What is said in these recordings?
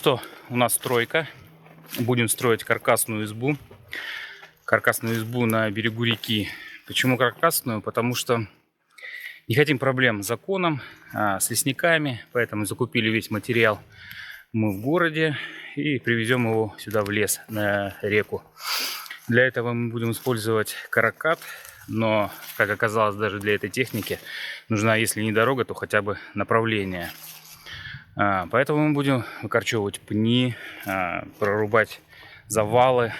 что, у нас стройка. Будем строить каркасную избу. Каркасную избу на берегу реки. Почему каркасную? Потому что не хотим проблем с законом, с лесниками. Поэтому закупили весь материал мы в городе и привезем его сюда в лес, на реку. Для этого мы будем использовать каракат. Но, как оказалось, даже для этой техники нужна, если не дорога, то хотя бы направление. Поэтому мы будем выкорчевывать пни, прорубать завалы,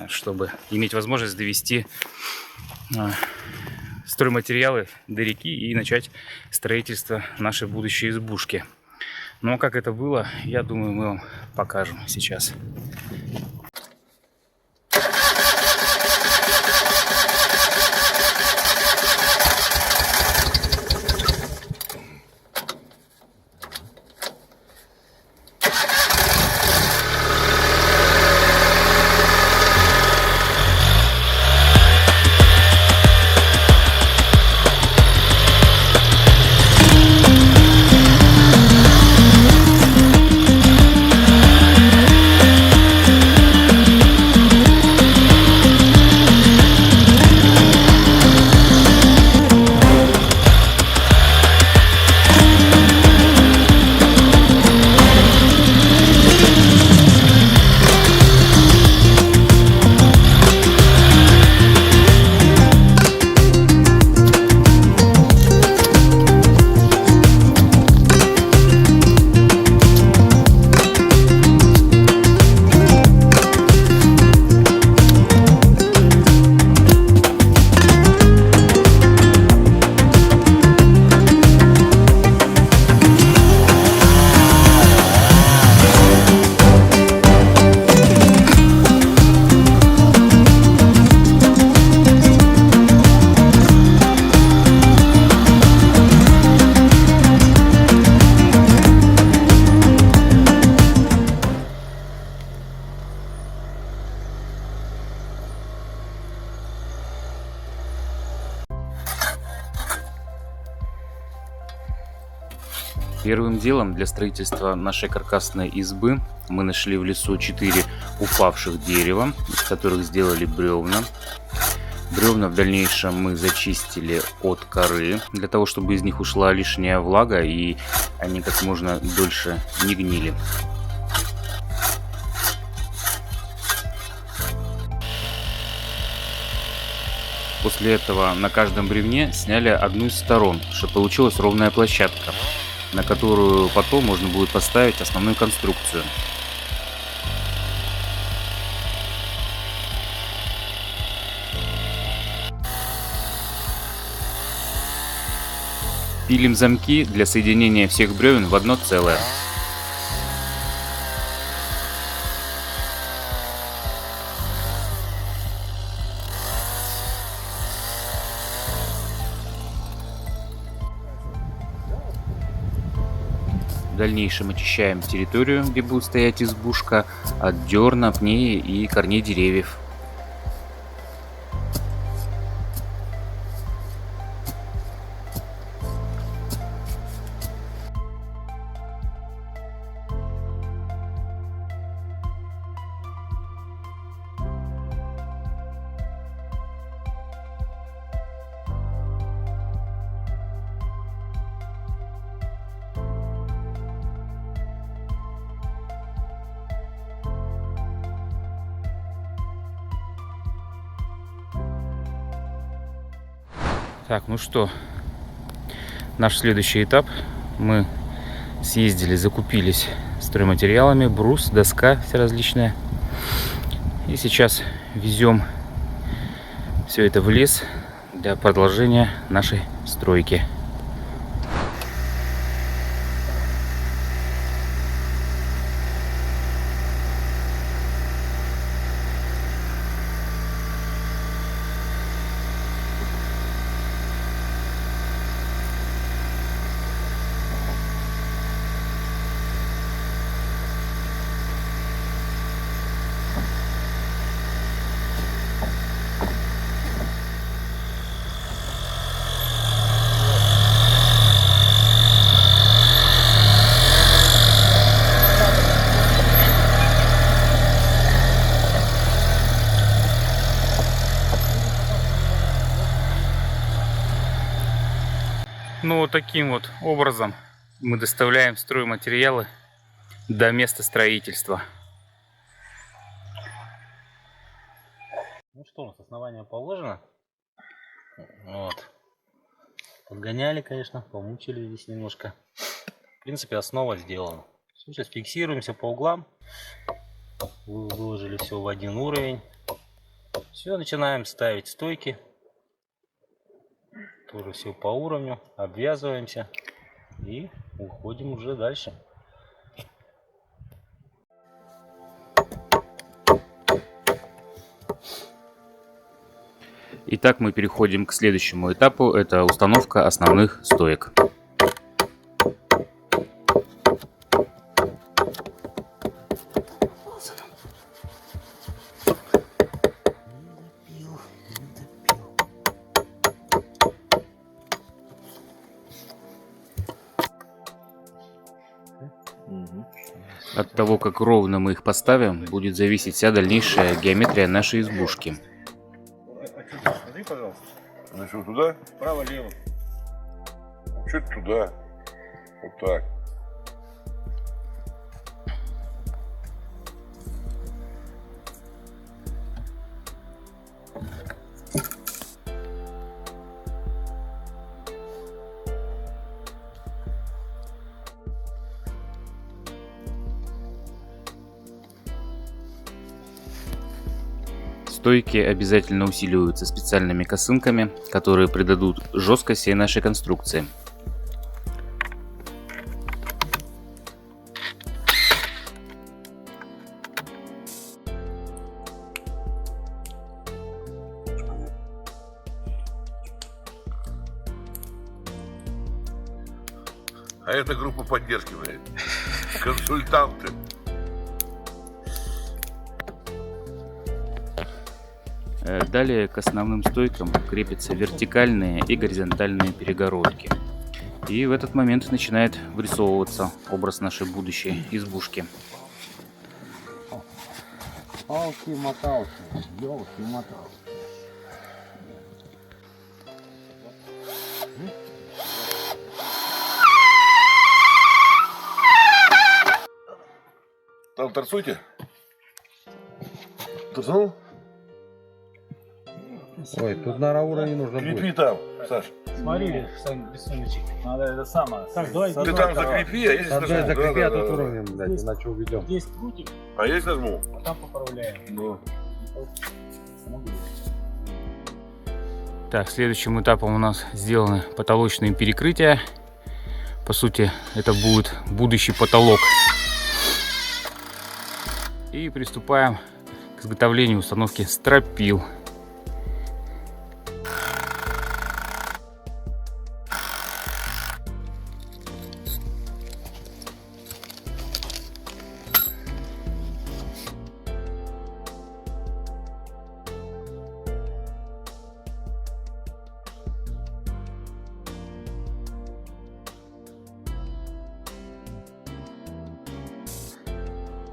чтобы иметь возможность довести стройматериалы до реки и начать строительство нашей будущей избушки. Но как это было, я думаю, мы вам покажем сейчас. Первым делом для строительства нашей каркасной избы мы нашли в лесу 4 упавших дерева, из которых сделали бревна. Бревна в дальнейшем мы зачистили от коры, для того, чтобы из них ушла лишняя влага и они как можно дольше не гнили. После этого на каждом бревне сняли одну из сторон, чтобы получилась ровная площадка, на которую потом можно будет поставить основную конструкцию. Пилим замки для соединения всех бревен в одно целое. В дальнейшем очищаем территорию, где будет стоять избушка, от дерна, пней и корней деревьев. Так, ну что, наш следующий этап. Мы съездили, закупились стройматериалами, брус, доска вся различная. И сейчас везем все это в лес для продолжения нашей стройки. Ну вот таким вот образом мы доставляем стройматериалы до места строительства. Ну что, у нас основание положено. Вот. Подгоняли, конечно, помучили здесь немножко. В принципе, основа сделана. Сейчас фиксируемся по углам. Выложили все в один уровень. Все, начинаем ставить стойки. Тоже все по уровню. Обвязываемся и уходим уже дальше. Итак, мы переходим к следующему этапу. Это установка основных стоек. От того, как ровно мы их поставим, будет зависеть вся дальнейшая геометрия нашей избушки. Смотри, пожалуйста. Ну что, туда? Право-лево. Чуть туда. Вот так. Стойки обязательно усиливаются специальными косынками, которые придадут жесткость всей нашей конструкции. А это группа поддержки, блядь. Консультанты. Далее к основным стойкам крепятся вертикальные и горизонтальные перегородки. И в этот момент начинает вырисовываться образ нашей будущей избушки. Палки-моталки, ёлки-моталки. Там торцуйте. Торцнул? Ой, тут на уровне нужно Крепи будет. там, Саш. Смотри, рисуночек. Надо это самое. Так, давай. Ты там закрепи, а если Одной нажму? закрепи, а тут Да. уровнем, блядь, иначе уведем. Здесь крутим, А есть нажму? а там поправляем. Ну. Так, следующим этапом у нас сделаны потолочные перекрытия. По сути, это будет будущий потолок. И приступаем к изготовлению установки стропил.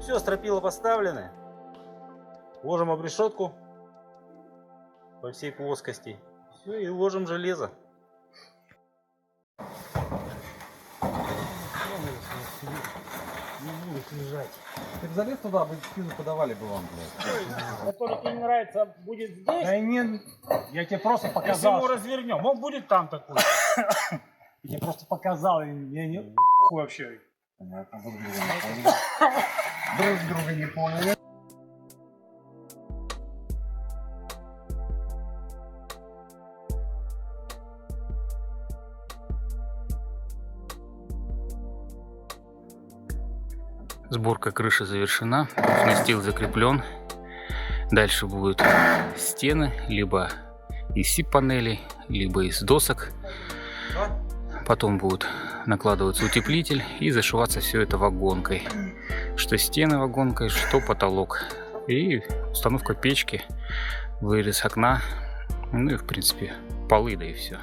Все, стропила поставлены. Ложим обрешетку по всей плоскости. Все, и ложим железо. Не будет лежать. Так залез туда, бы спину подавали бы вам, блядь. Который тебе не нравится, будет здесь. Да не, я тебе просто Если показал. его развернем, он будет там такой. Я тебе просто показал, я не хуй вообще. Понятно, друг друга не поняли. Сборка крыши завершена, настил закреплен. Дальше будут стены, либо из СИП-панелей, либо из досок. Потом будет накладываться утеплитель и зашиваться все это вагонкой. Что стены вагонкой, что потолок. И установка печки, вырез окна, ну и в принципе полы, да и все.